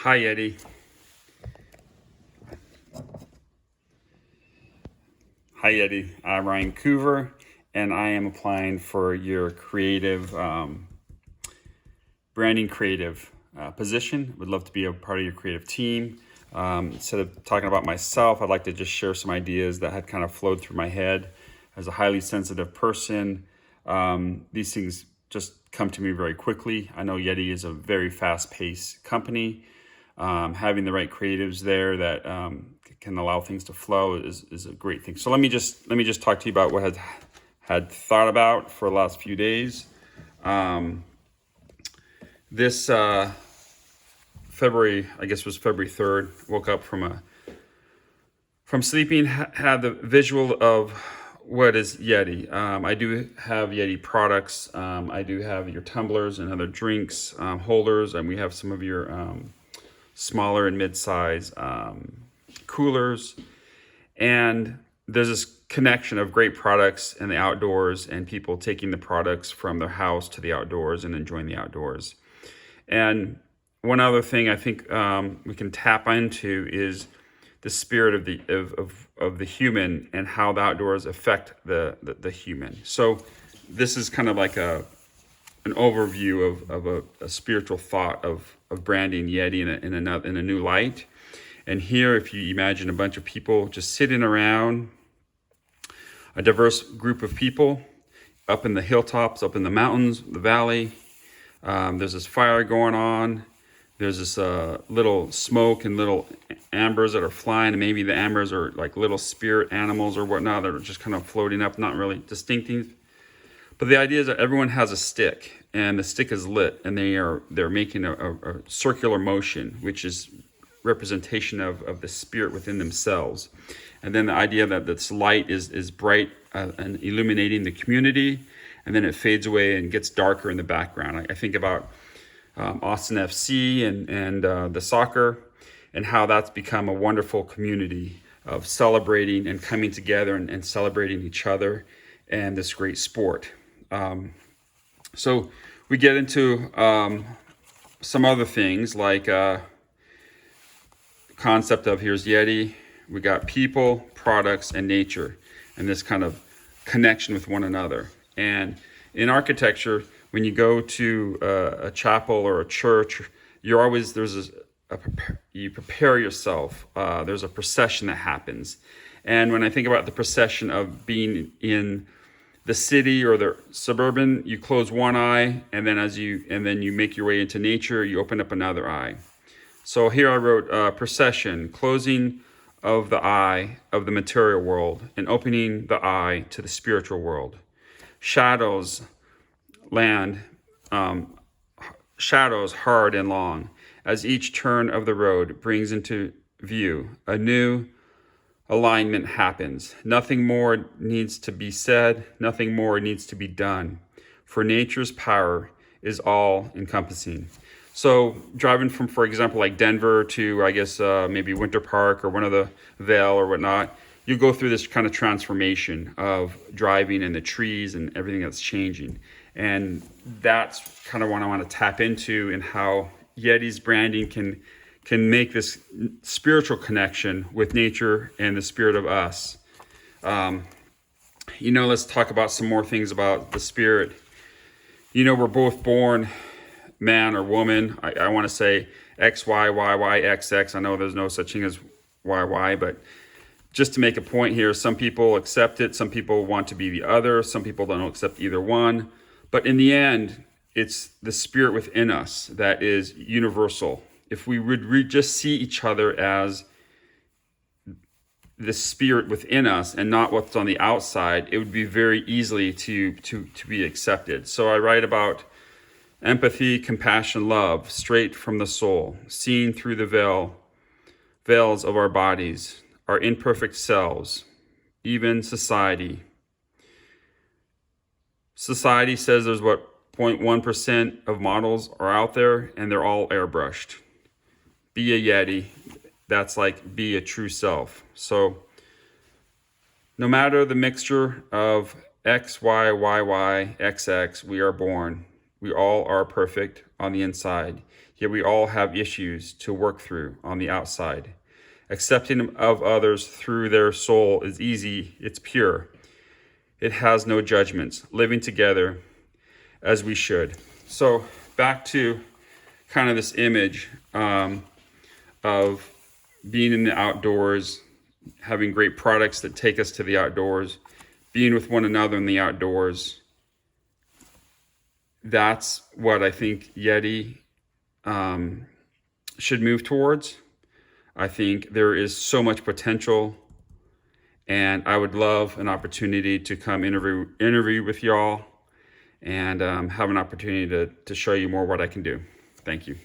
Hi, YETI. Hi, YETI. I'm Ryan Coover, and I am applying for your creative, branding creative position. Would love to be a part of your creative team. Instead of talking about myself, I'd like to just share some ideas that had kind of flowed through my head. As a highly sensitive person, these things just come to me very quickly. I know YETI is a very fast-paced company. Having the right creatives there that can allow things to flow is a great thing. So let me just talk to you about what I had thought about for the last few days. This February, I guess, was February 3rd. Woke up from sleeping, had the visual of what is YETI. I do have YETI products. I do have your tumblers and other drinks holders, and we have some of your smaller and mid-size coolers. And there's this connection of great products in the outdoors and people taking the products from their house to the outdoors and enjoying the outdoors. And one other thing I think we can tap into is the spirit of the human and how the outdoors affect the human. So this is kind of like an overview of a spiritual thought of branding YETI in a new light. And here, if you imagine a bunch of people just sitting around, a diverse group of people up in the hilltops, up in the mountains, the valley. There's this fire going on. There's this little smoke and little ambers that are flying, and maybe the ambers are like little spirit animals or whatnot that are just kind of floating up, not really distinctive. But the idea is that everyone has a stick, and the stick is lit, and they're making a circular motion, which is representation of the spirit within themselves. And then the idea that this light is bright and illuminating the community, and then it fades away and gets darker in the background. I think about Austin FC and the soccer, and how that's become a wonderful community of celebrating and coming together and celebrating each other and this great sport. So we get into some other things like concept of here's YETI. We got people, products, and nature, and this kind of connection with one another. And in architecture, when you go to a chapel or a church, you prepare yourself. There's a procession that happens. And when I think about the procession of being in the city or the suburban, you close one eye, and then you make your way into nature, you open up another eye. So here I wrote procession, closing of the eye of the material world and opening the eye to the spiritual world. Shadows, land, shadows hard and long, as each turn of the road brings into view a new alignment happens. Nothing more needs to be said, nothing more needs to be done, for nature's power is all encompassing. So driving from, for example, like Denver to, I guess, maybe Winter Park or one of the Vail or whatnot, you go through this kind of transformation of driving and the trees and everything that's changing. And that's kind of what I want to tap into, and how YETI's branding can make this spiritual connection with nature and the spirit of us. Let's talk about some more things about the spirit. We're both born man or woman. I want to say X, Y, Y, Y, X, X. I know there's no such thing as Y, Y, but just to make a point here, some people accept it. Some people want to be the other. Some people don't accept either one. But in the end, it's the spirit within us that is universal. If we would just see each other as the spirit within us and not what's on the outside, it would be very easily to be accepted. So I write about empathy, compassion, love, straight from the soul, seen through the veils of our bodies, our imperfect selves, even society. Society says there's 0.1% of models are out there, and they're all airbrushed. Be a YETI. That's like be a true self. So no matter the mixture of X, Y, Y, Y, X, X, we are born We all are perfect on the inside, yet we all have issues to work through on the outside. Accepting of others through their soul is easy, it's pure. It has no judgments, living together as we should. So back to kind of this image of being in the outdoors, having great products that take us to the outdoors, being with one another in the outdoors. That's what I think YETI should move towards. I think there is so much potential, and I would love an opportunity to come interview with y'all and have an opportunity to show you more what I can do. Thank you.